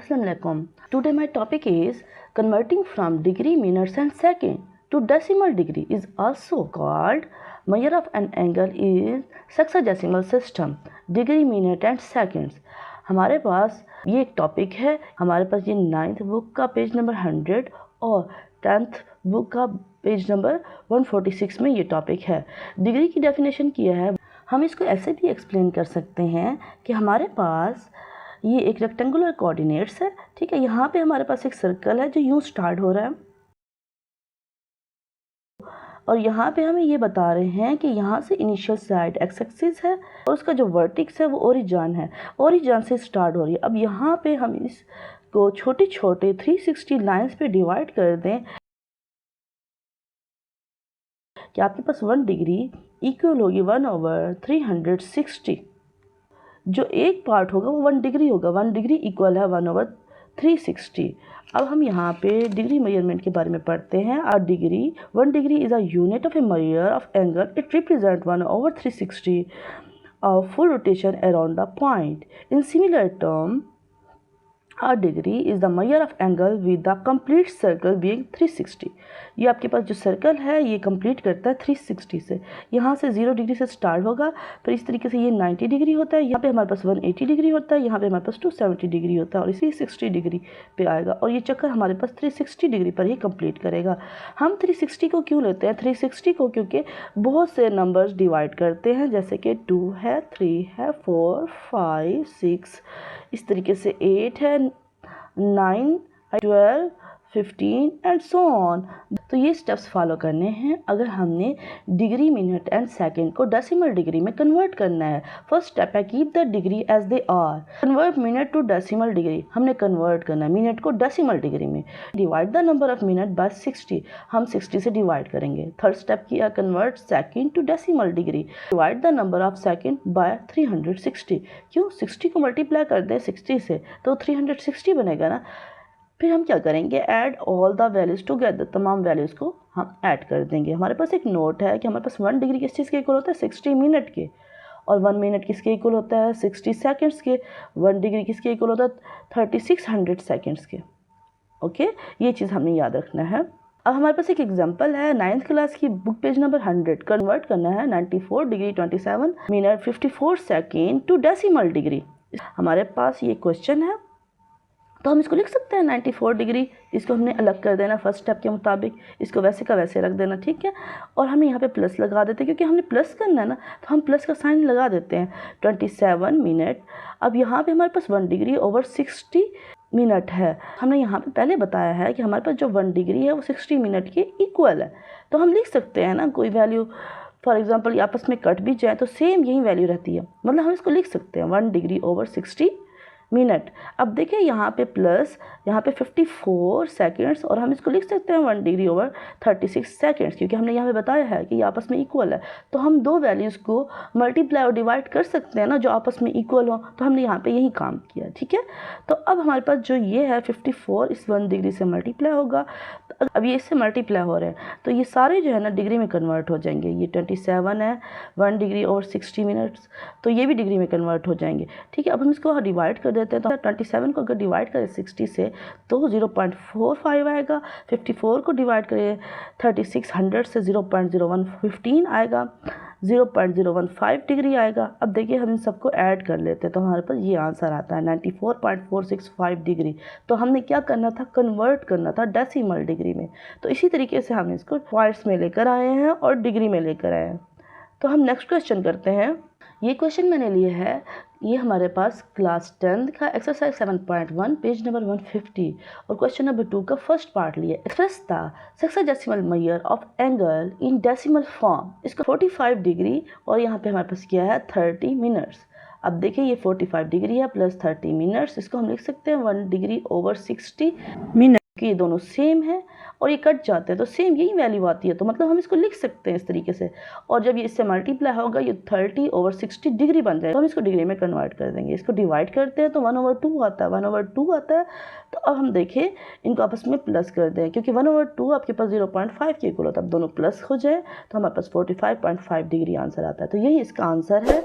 Assalamualaikum. Today my topic is converting from degree, minutes and second to decimal degree is also called measure of an angle in sexagesimal system, degree, minute and seconds. हमारे पास ये एक topic है, हमारे पास ये 9th book का page number 100 और 10th बुक का पेज नंबर 146 में ये टॉपिक है। डिग्री की डेफिनेशन किया है। हम इसको ऐसे भी एक्सप्लेन कर सकते हैं कि हमारे पास ये एक रेक्टेंगुलर कोऑर्डिनेट्स है, ठीक है। यहाँ पे हमारे पास एक सर्कल है जो यूँ स्टार्ट हो रहा है और यहाँ पे हमें ये बता रहे हैं कि यहाँ से इनिशियल साइड एक्स एक्सिस है और उसका जो वर्टिक्स है वो ओरिजिन है, ओरिजिन से स्टार्ट हो रही है। अब यहाँ पे हम इसको छोटे छोटे 360 लाइंस पे डिवाइड कर दें कि आपके पास 1 डिग्री इक्वल होगी 1/360। जो एक पार्ट होगा वो 1 डिग्री होगा, 1 डिग्री इक्वल है 1/360। अब हम यहाँ पे डिग्री मेजरमेंट के बारे में पढ़ते हैं। 1 degree is a unit of A measure of angle. It represent 1/360 of full rotation around the point. In similar term, a degree is the measure of angle with the complete circle being 360. ये आपके पास जो circle है ये complete करता है 360 से। यहाँ से 0 डिग्री से स्टार्ट होगा, फिर इस तरीके से ये 90 डिग्री होता है, यहाँ पे हमारे पास 180 डिग्री होता है, यहाँ पे हमारे पास 270 डिग्री होता है और इसी 60 डिग्री पे आएगा और ये चक्कर हमारे पास 360 डिग्री पर ही कंप्लीट करेगा। हम 360 को क्यों लेते हैं? 360 को क्योंकि बहुत से नंबर्स डिवाइड करते हैं, जैसे कि 2 है, 3 है, 4, 5, 6, इस तरीके से 8 है, 9, 12, 15 एंड सो ऑन। तो ये स्टेप्स फॉलो करने हैं अगर हमने डिग्री, मिनट एंड सेकंड को डेसिमल डिग्री में कन्वर्ट करना है। फर्स्ट स्टेप है keep the degree as they are. Convert minute to decimal degree, हमने कन्वर्ट करना है मिनट को डेसिमल डिग्री में। Divide the number of minute by 60, हम 60 से डिवाइड करेंगे। थर्ड स्टेप किया convert second to decimal degree. Divide the number of second by 360। क्यों? 60 को मल्टीप्लाई कर दें 60 से तो 360 बनेगा ना। फिर हम क्या करेंगे? Add all the values together, तमाम वैल्यूज़ को हम ऐड कर देंगे। हमारे पास एक नोट है कि हमारे पास 1 डिग्री किस चीज़ के इक्वल होता है? 60 मिनट के। और 1 मिनट किसके इक्वल होता है? 60 सेकंड्स के। 1 डिग्री किसके इक्वल होता है? 3600 सेकंड्स के। ओके, ये चीज़ हमने याद रखना है। अब हमारे पास एक एग्जांपल है 9th क्लास की बुक पेज नंबर 100। कन्वर्ट करना है 94 degree 27 minute 54 second to decimal degree. हमारे पास ये क्वेश्चन है तो हम इसको लिख सकते हैं 94 डिग्री। इसको हमने अलग कर देना फर्स्ट स्टेप के मुताबिक, इसको वैसे का वैसे रख देना, ठीक है। और हमने यहाँ पे प्लस लगा देते हैं क्योंकि हमने प्लस करना है ना, तो हम प्लस का साइन लगा देते हैं। 27 मिनट। अब यहाँ पे हमारे पास 1 डिग्री ओवर 60 मिनट है। हमने यहाँ पे पहले बताया है कि हमारे पास जो 1 डिग्री है वो 60 मिनट के इक्वल है, तो हम लिख सकते हैं ना कोई वैल्यू। फॉर एग्जाम्पल आपस में कट भी जाए तो सेम यही वैल्यू रहती है, मतलब हम इसको लिख सकते हैं 1 डिग्री ओवर 60 मिनट। अब देखिए यहाँ पे प्लस, यहाँ पे 54 सेकंड्स और हम इसको लिख सकते हैं 1 डिग्री ओवर 36 सेकंड्स, क्योंकि हमने यहाँ पे बताया है कि ये आपस में इक्वल है। तो हम दो वैल्यूज़ को मल्टीप्लाई और डिवाइड कर सकते हैं ना जो आपस में इक्वल हो, तो हमने यहाँ पे यही काम किया, ठीक है। तो अब हमारे पास जो ये है 54 इस 1 डिग्री से मल्टीप्लाई होगा। तो अब ये इससे मल्टीप्लाई हो रहे हैं तो ये सारे जो है ना डिग्री में कन्वर्ट हो जाएंगे। ये 27 है 1 डिग्री ओवर 60 मिनट्स, तो ये भी डिग्री में कन्वर्ट हो जाएंगे, ठीक है। अब हम इसको डिवाइड कर देते हैं तो 27 को अगर डिवाइड करें 60 से तो 0.45 आएगा। 54 को डिवाइड करें 3600 से 0.0115 आएगा, 0.015 डिग्री आएगा। अब देखिए हम इन सबको ऐड कर लेते हैं तो हमारे पास ये आंसर आता है 94.465 डिग्री। तो हमने क्या करना था? कन्वर्ट करना था डेसिमल डिग्री में। तो इसी तरीके से हम इसको पॉइंट्स में लेकर आए हैं और डिग्री में लेकर आए हैं। तो हम नेक्स्ट क्वेश्चन करते हैं। ये क्वेश्चन मैंने लिया है, ये हमारे पास क्लास 10 का एक्सरसाइज 7.1 पेज नंबर 150 और क्वेश्चन नंबर 2 का फर्स्ट पार्ट लिया। Express the sexagesimal measure of angle in decimal form. इसको 45 डिग्री और यहाँ पे हमारे पास क्या है 30 मिनट्स। अब देखिए ये 45 डिग्री है प्लस 30 मिनट्स, इसको हम लिख सकते हैं 1 डिग्री ओवर 60 मिनट। ये दोनों सेम है और ये कट जाते हैं तो सेम यही वैल्यू आती है, तो मतलब हम इसको लिख सकते हैं इस तरीके से। और जब ये इससे मल्टीप्लाई होगा ये 30 ओवर 60 डिग्री बन जाएगा, तो हम इसको डिग्री में कन्वर्ट कर देंगे। इसको डिवाइड करते हैं तो 1/2 आता है, 1/2 आता है। तो अब हम देखें इनको आपस में प्लस कर दें क्योंकि 1/2 आपके पास 0.5 के इक्वल होता है। अब दोनों प्लस हो जाए तो हमारे पास 45.5 डिग्री आंसर आता है। तो यही इसका आंसर है